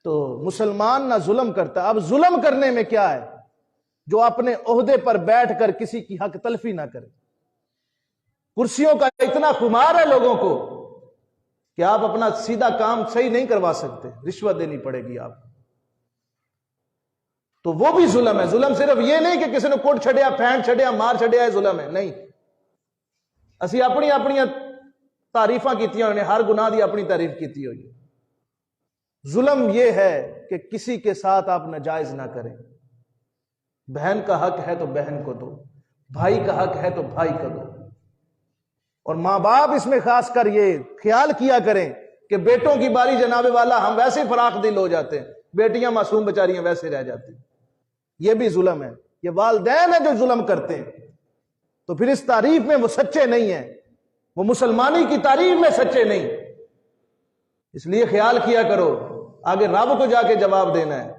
تو مسلمان نہ ظلم کرتا۔ اب ظلم کرنے میں کیا ہے؟ جو اپنے عہدے پر بیٹھ کر کسی کی حق تلفی نہ کرے۔ کرسیوں کا اتنا خمار ہے لوگوں کو کہ آپ اپنا سیدھا کام صحیح نہیں کروا سکتے، رشوت دینی پڑے گی آپ کو، تو وہ بھی ظلم ہے۔ ظلم صرف یہ نہیں کہ کسی نے کوٹ چھڑیا، پھینٹ چھڑیا، مار چھڑیا ہے ظلم ہے، نہیں۔ اسی اپنی اپنی تعریفاں کیتی ہوئی نے، ہر گناہ دی اپنی تعریف کیتی ہوئی ہے۔ ظلم یہ ہے کہ کسی کے ساتھ آپ ناجائز نہ کریں۔ بہن کا حق ہے تو بہن کو دو، بھائی کا حق ہے تو بھائی کو دو، اور ماں باپ اس میں خاص کر یہ خیال کیا کریں کہ بیٹوں کی باری جناب والا ہم ویسے فراخ دل ہو جاتے ہیں، بیٹیاں معصوم بیچاریاں ویسے رہ جاتی، یہ بھی ظلم ہے۔ یہ والدین ہیں جو ظلم کرتے ہیں، تو پھر اس تعریف میں وہ سچے نہیں ہیں، وہ مسلمانی کی تعریف میں سچے نہیں۔ اس لیے خیال کیا کرو، آگے رب کو جا کے جواب دینا ہے۔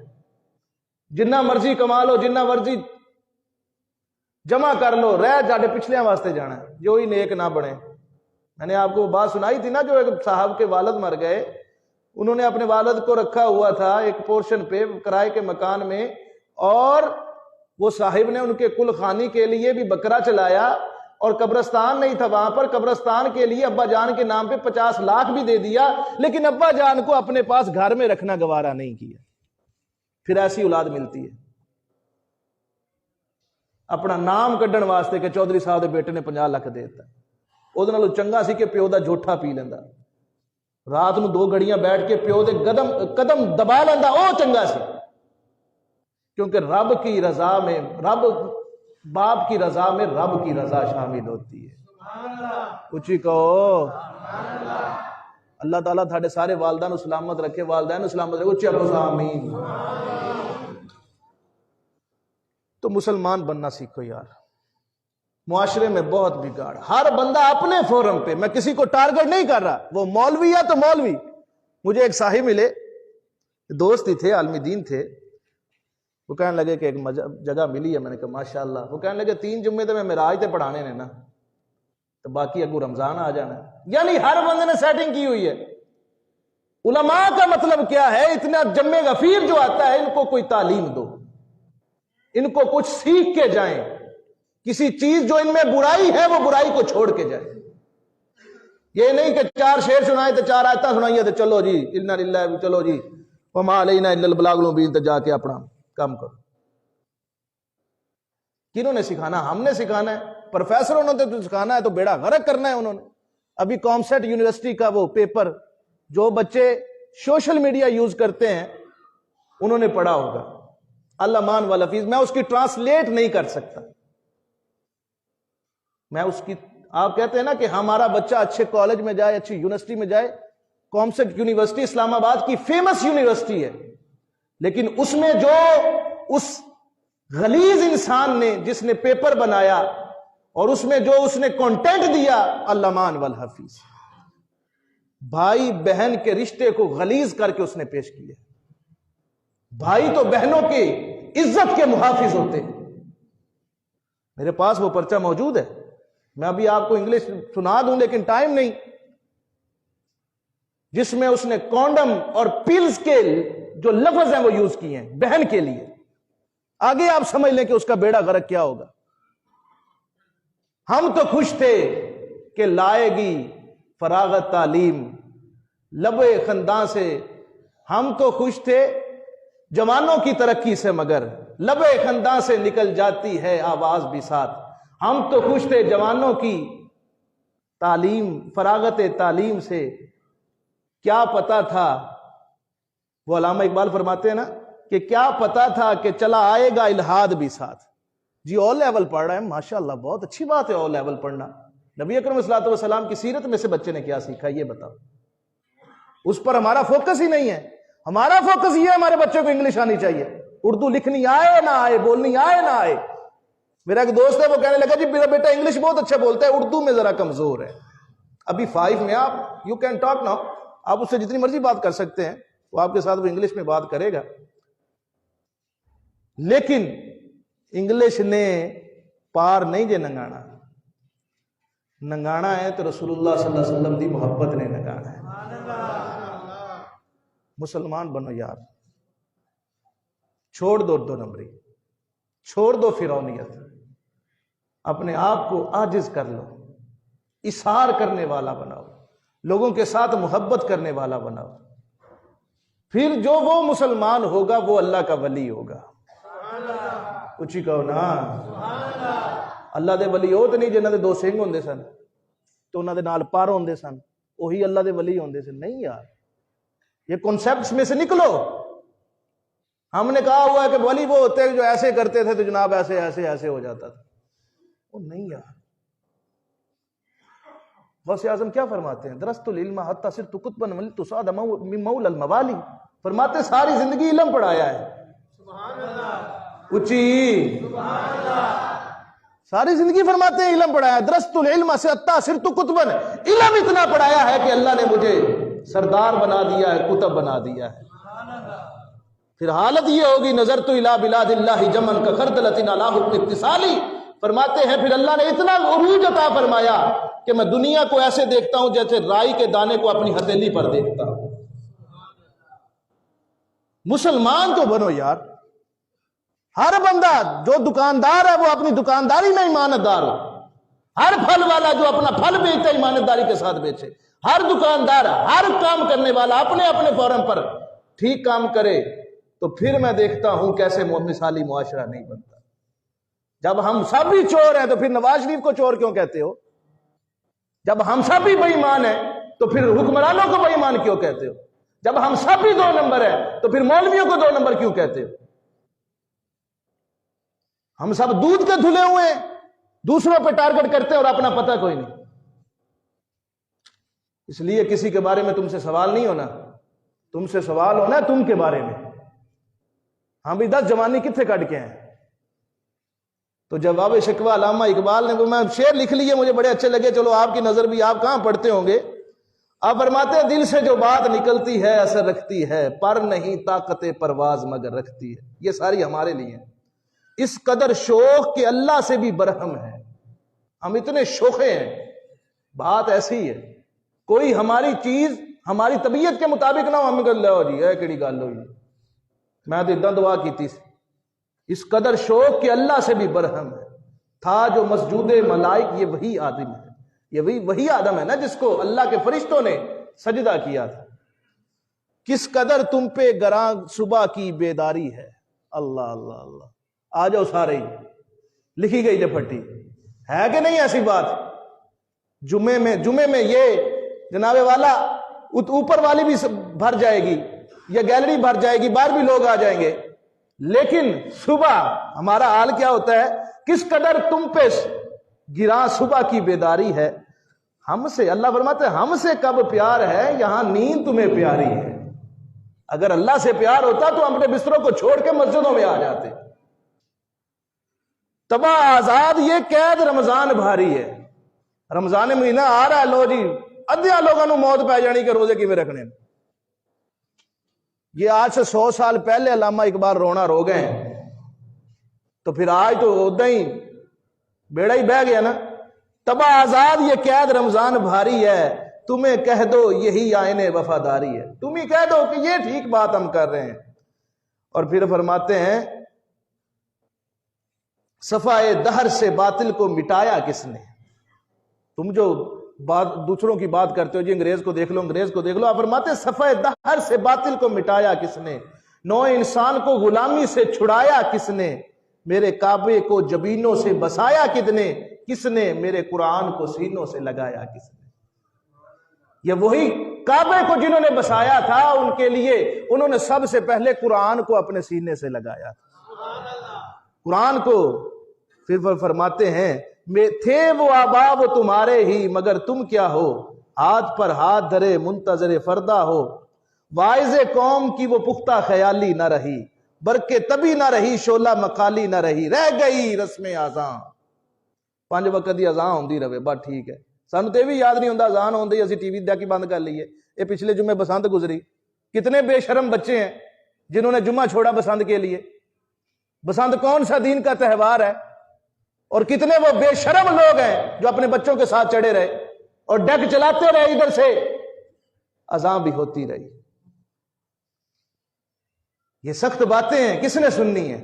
جنہ مرضی کما لو، جنہ مرضی جمع کر لو، رہ جاڑے پچھلیاں واسطے جانا ہے، جو ہی نیک نہ بنے۔ میں نے آپ کو بات سنائی تھی نا، جو ایک صاحب کے والد مر گئے، انہوں نے اپنے والد کو رکھا ہوا تھا ایک پورشن پہ کرائے کے مکان میں، اور وہ صاحب نے ان کے کل خانی کے لیے بھی بکرا چلایا، اور قبرستان نہیں تھا وہاں پر، قبرستان کے لیے ابا جان کے نام پہ 50 لاکھ بھی دے دیا، لیکن ابا جان کو اپنے پاس گھر میں رکھنا گوارا نہیں کیا۔ پھر ایسی اولاد ملتی ہے اپنا نام کڈن واسطے کہ چودھری صاحب دے بیٹے نے 50 لاکھ دے دیتا، وہ چنگا سی کہ پیو دا جھوٹا پی لینا، رات نو 2 گھڑیاں بیٹھ کے پیو دے قدم دبا لینا، وہ چنگا سی، کیونکہ رب کی رضا میں، رب باپ کی رضا میں رب کی رضا شامل ہوتی ہے۔ اچھی کہو اللہ تعالیٰ تھاڑے سارے والدین سلامت رکھے، والدین سلامت رکھے، اچھی ابو آمین۔ تو مسلمان بننا سیکھو یار، معاشرے میں بہت بگاڑ، ہر بندہ اپنے فورم پہ، میں کسی کو ٹارگٹ نہیں کر رہا، وہ مولوی ہے تو مولوی۔ مجھے ایک صاحب ملے، دوست ہی تھے، عالمی دین تھے، وہ کہنے لگے کہ ایک جگہ ملی ہے، میں نے کہا ماشاءاللہ، وہ کہنے لگے 3 جمعے تو میں معراج تے پڑھانے نے نا، تو باقی اگو رمضان آ جانا ہے۔ یعنی ہر بندے نے سیٹنگ کی ہوئی ہے۔ علماء کا مطلب کیا ہے؟ اتنا جمع غفیر جو آتا ہے، ان کو کوئی تعلیم دو، ان کو کچھ سیکھ کے جائیں، کسی چیز جو ان میں برائی ہے وہ برائی کو چھوڑ کے جائیں۔ یہ نہیں کہ 4 شعر سنائے تو 4 آیتیں سنائیے تو چلو جی انا للہ چلو جی وما علینا الا البلاغ المبین، تو جا کے اپنا کام کرو۔ کنہوں نے سکھانا؟ ہم نے سکھانا ہے، پروفیسروں نے تو سکھانا ہے، تو بیڑا غرق کرنا ہے انہوں نے۔ ابھی کامسیٹ یونیورسٹی کا وہ پیپر جو بچے سوشل میڈیا یوز کرتے ہیں انہوں نے پڑھا ہوگا، الامان والحفیظ، میں اس کی ٹرانسلیٹ نہیں کر سکتا، میں اس کی، آپ کہتے ہیں نا کہ ہمارا بچہ اچھے کالج میں جائے، اچھی یونیورسٹی میں جائے، کامسیٹ یونیورسٹی اسلام آباد کی فیمس یونیورسٹی ہے، لیکن اس میں جو اس غلیظ انسان نے جس نے پیپر بنایا اور اس میں جو اس نے کنٹینٹ دیا، الامان والحفیظ، بھائی بہن کے رشتے کو غلیظ کر کے اس نے پیش کیا۔ بھائی تو بہنوں کی عزت کے محافظ ہوتے ہیں۔ میرے پاس وہ پرچہ موجود ہے، میں ابھی آپ کو انگلش سنا دوں لیکن ٹائم نہیں، جس میں اس نے کونڈم اور پیلز کے جو لفظ ہیں وہ یوز کیے ہیں بہن کے لیے۔ آگے آپ سمجھ لیں کہ اس کا بیڑا غرق کیا ہوگا۔ ہم تو خوش تھے کہ لائے گی فراغت تعلیم لبے خنداں سے، ہم تو خوش تھے جوانوں کی ترقی سے، مگر لبے خنداں سے نکل جاتی ہے آواز بھی ساتھ۔ ہم تو خوش تھے جوانوں کی تعلیم، فراغت تعلیم سے، کیا پتا تھا، وہ علامہ اقبال فرماتے ہیں نا کہ کیا پتا تھا کہ چلا آئے گا الہاد بھی ساتھ۔ جی او لیول پڑھ رہا ہے، ماشاءاللہ بہت اچھی بات ہے او لیول پڑھنا۔ نبی اکرم صلی اللہ علیہ وسلم کی سیرت میں سے بچے نے کیا سیکھا یہ بتاؤ؟ اس پر ہمارا فوکس ہی نہیں ہے۔ ہمارا فوکس یہ ہے ہمارے بچوں کو انگلش آنی چاہیے، اردو لکھنی آئے نہ آئے، بولنی آئے نہ آئے۔ میرا ایک دوست ہے وہ کہنے لگا جی میرا بیٹا انگلش بہت اچھا بولتا ہے، اردو میں ذرا کمزور ہے۔ ابھی 5 میں آپ یو کین ٹاک ناؤ، آپ اس سے جتنی مرضی بات کر سکتے ہیں، وہ آپ کے ساتھ وہ انگلش میں بات کرے گا، لیکن انگلش نے پار نہیں جے ننگانا، ننگانا ہے تو رسول اللہ صلی اللہ علیہ وسلم دی محبت نے ننگانا ہے۔ مسلمان بنو یار، چھوڑ دو 2 نمبری، چھوڑ دو فرعونیت، اپنے آپ کو عاجز کر لو، اثار کرنے والا بناؤ، لوگوں کے ساتھ محبت کرنے والا بناؤ، پھر جو وہ مسلمان ہوگا وہ اللہ کا ولی ہوگا۔ کچھ ہی کہو نا، اللہ دے ولی ہو تو نہیں جنہاں دے 2 سنگ ہوندے سن تو انہاں دے نال پر ہوندے سن، وہی اللہ دے ولی ہوندے سن؟ نہیں یار، یہ کنسیپٹس میں سے نکلو۔ ہم نے کہا ہوا ہے کہ ولی وہ ہوتے ہیں جو ایسے کرتے تھے تو جناب ایسے ایسے ایسے ہو جاتا تھا، وہ نہیں یار۔ غوث اعظم کیا فرماتے ہیں؟ درست العلم حتی صرت قطبا ولت صعد من مولا الموالی، فرماتے ساری زندگی علم پڑھایا ہے۔ سبحان اللہ، اچھی سبحان اللہ، ساری زندگی فرماتے ہیں علم پڑھایا ہے۔ درست العلم سے حتی صرت قطبا، علم اتنا پڑھایا ہے کہ اللہ نے مجھے سردار بنا دیا ہے، کتب بنا دیا ہے۔ پھر حالت یہ ہوگی نظرت الی بلاد اللہ جمن کا خردلۃ علی حکم اتصالی، فرماتے ہیں پھر اللہ نے اتنا عروج عطا فرمایا کہ میں دنیا کو ایسے دیکھتا ہوں جیسے رائی کے دانے کو اپنی ہتھیلی پر دیکھتا ہوں۔ مسلمان تو بنو یار، ہر بندہ جو دکاندار ہے وہ اپنی دکانداری میں ایماندار ہو، ہر پھل والا جو اپنا پھل بیچتا ہے ایمانداری کے ساتھ بیچے، ہر دکاندار ہر کام کرنے والا اپنے اپنے فورم پر ٹھیک کام کرے، تو پھر میں دیکھتا ہوں کیسے مثالی معاشرہ نہیں بنتا۔ جب ہم سب ہی چور ہیں تو پھر نواز شریف کو چور کیوں کہتے ہو؟ جب ہم سب ہی بے ایمان ہیں تو پھر حکمرانوں کو بے ایمان کیوں کہتے ہو؟ جب ہم سب ہی 2 نمبر ہیں تو پھر مولویوں کو 2 نمبر کیوں کہتے ہو؟ ہم سب دودھ کے دھلے ہوئے ہیں، دوسروں پہ ٹارگٹ کرتے ہیں اور اپنا پتہ کوئی نہیں۔ اس لیے کسی کے بارے میں تم سے سوال نہیں ہونا، تم سے سوال ہونا ہے تم کے بارے میں۔ ہم بھی 10 جوانی کتنے کٹ کے ہیں؟ تو جواب شکوہ علامہ اقبال نے، وہ میں شعر لکھ لیے مجھے بڑے اچھے لگے، چلو آپ کی نظر بھی، آپ کہاں پڑھتے ہوں گے۔ آپ فرماتے ہیں دل سے جو بات نکلتی ہے اثر رکھتی ہے، پر نہیں طاقت پرواز مگر رکھتی ہے۔ یہ ساری ہمارے لیے ہیں۔ اس قدر شوق کہ اللہ سے بھی برہم ہے، ہم اتنے شوخے ہیں۔ بات ایسی ہے، کوئی ہماری چیز ہماری طبیعت کے مطابق نہ ہو، ہم کہہ لو جی اے کیڑی گل ہوئی، میں تو اتنا دعا کیتی سی۔ اس قدر شوق کہ اللہ سے بھی برہم ہے، تھا جو مسجود ملائک یہ وہی آدم ہے، یہ وہی آدم ہے نا جس کو اللہ کے فرشتوں نے سجدہ کیا تھا. کس قدر تم پہ گراں صبح کی بیداری ہے. اللہ اللہ اللہ. آ جاؤ سارے ہی, لکھی گئی جپٹی ہے کہ نہیں ایسی بات. جمعے میں یہ جناب والا اوپر والی بھی بھر جائے گی, یا گیلری بھر جائے گی, باہر بھی لوگ آ جائیں گے. لیکن صبح ہمارا حال کیا ہوتا ہے, کس قدر تم پہ گراں صبح کی بیداری ہے. ہم سے اللہ فرماتے ہیں ہم سے کب پیار ہے, یہاں نیند تمہیں پیاری ہے. اگر اللہ سے پیار ہوتا تو ہم اپنے بستروں کو چھوڑ کے مسجدوں میں آ جاتے. تباہ آزاد یہ قید رمضان بھاری ہے. رمضان مہینہ آ رہا ہے, لو جی ادھیا لوگوں نے موت پی جانی کہ روزے کیویں رکھنے. یہ آج سے 100 سال پہلے علامہ اقبال رونا رو گئے ہیں, تو پھر آج تو ادا ہی بیڑا ہی بہ گیا نا. تباہ آزاد یہ قید رمضان بھاری ہے, تمہیں کہہ دو یہی آئین وفاداری ہے. تم ہی کہہ دو کہ یہ ٹھیک بات ہم کر رہے ہیں. اور پھر فرماتے ہیں صفائے دہر سے باطل کو مٹایا کس نے. تم جو بات دوسروں کی بات کرتے ہو, جی انگریز کو دیکھ لو, انگریز کو دیکھ لو. آپ فرماتے ہیں صفائے دہر سے باطل کو مٹایا کس نے, نو انسان کو غلامی سے چھڑایا کس نے, میرے کعبے کو جبینوں سے بسایا کس نے, میرے قرآن کو سینوں سے لگایا کس نے. یہ وہی کعبے کو جنہوں نے بسایا تھا, ان کے لیے انہوں نے سب سے پہلے قرآن کو اپنے سینے سے لگایا تھا. قرآن کو. پھر فرماتے ہیں تھے وہ آبا وہ تمہارے ہی, مگر تم کیا ہو, ہاتھ پر ہاتھ دھرے منتظر فردا ہو. واعظ قوم کی وہ پختہ خیالی نہ رہی, برکے تبھی نہ رہی, شعلہ مقالی نہ رہی, رہ گئی رسم اذان. 5 وقت دی اذان ہوندی رہے, بات ٹھیک ہے. سانو تے بھی یاد نہیں ہوندا اذان ہوندی, اسی ٹی وی دیکھ بند کر لیے. یہ پچھلے جمعے بسنت گزری, کتنے بے شرم بچے ہیں جنہوں نے جمعہ چھوڑا بسنت کے لیے. بسنت کون سا دین کا تہوار ہے, اور کتنے وہ بے شرم لوگ ہیں جو اپنے بچوں کے ساتھ چڑھے رہے اور ڈیک چلاتے رہے, ادھر سے اذان بھی ہوتی رہی. یہ سخت باتیں ہیں, کس نے سننی ہے.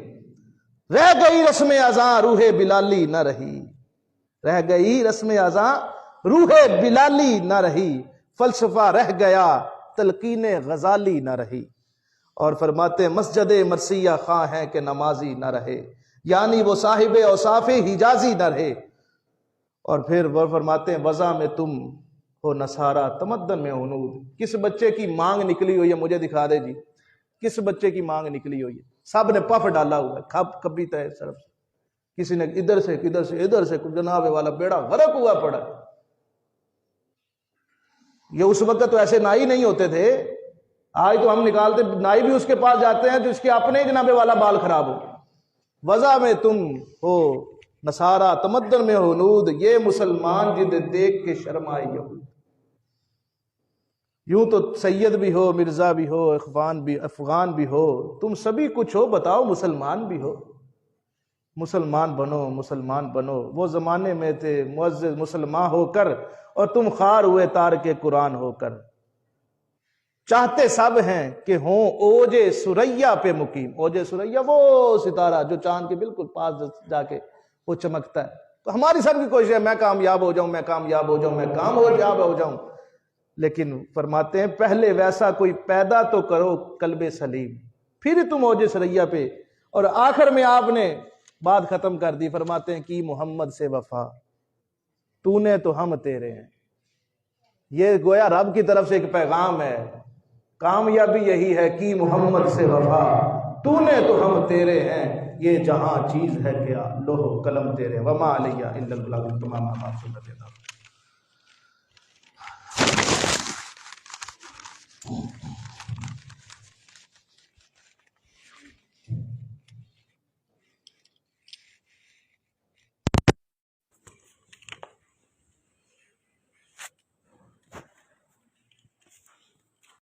رہ گئی رسم اذان روح بلالی نہ رہی, رہ گئی رسم اذان روح بلالی نہ رہی, فلسفہ رہ گیا تلقین غزالی نہ رہی. اور فرماتے ہیں مسجد مرثیہ خواہ ہیں کہ نمازی نہ رہے, یعنی وہ صاحب اوصاف حجازی نہ رہے. اور پھر وہ فرماتے ہیں وضع میں تم ہو نصارہ تمدن میں ہنود. کس بچے کی مانگ نکلی ہوئی ہے, مجھے دکھا دے جی, کس بچے کی مانگ نکلی ہوئی ہے. سب نے پف ڈالا ہوا ہے, کبھی تہ صرف کسی نے ادھر سے ادھر سے جناب والا بیڑا غرق ہوا پڑا. یہ اس وقت تو ایسے نائی نہیں ہوتے تھے, آج تو ہم نکالتے, نائی بھی اس کے پاس جاتے ہیں جس کے اپنے جناب والا بال خراب ہو. وضع میں تم ہو نصارہ تمدن میں ہو نود, یہ مسلمان جد دیکھ کے شرمائے یہود. یوں تو سید بھی ہو, مرزا بھی ہو, افغان بھی ہو, تم سبھی کچھ ہو, بتاؤ مسلمان بھی ہو. مسلمان بنو, مسلمان بنو. وہ زمانے میں تھے معزز مسلمان ہو کر, اور تم خار ہوئے تار کے قرآن ہو کر. چاہتے سب ہیں کہ ہوں اوج سریا پہ مقیم. اوج سریا وہ ستارہ جو چاند کے بالکل پاس جا کے وہ چمکتا ہے. تو ہماری سب کی کوشش ہے میں کامیاب ہو جاؤں, میں کامیاب ہو جاؤں, میں کامیاب ہو جاؤں. لیکن فرماتے ہیں پہلے ویسا کوئی پیدا تو کرو قلب سلیم, پھر تم اوج سریا پہ. اور آخر میں آپ نے بات ختم کر دی, فرماتے ہیں کی محمد سے وفا, تو نے تو ہم تیرے ہیں. یہ گویا رب کی طرف سے ایک پیغام ہے, کامیابی یہی ہے کی محمد سے وفا, تو نے تو ہم تیرے ہیں, یہ جہاں چیز ہے کیا لوح قلم تیرے. وما علیہ الا البلاغ تمام سنت.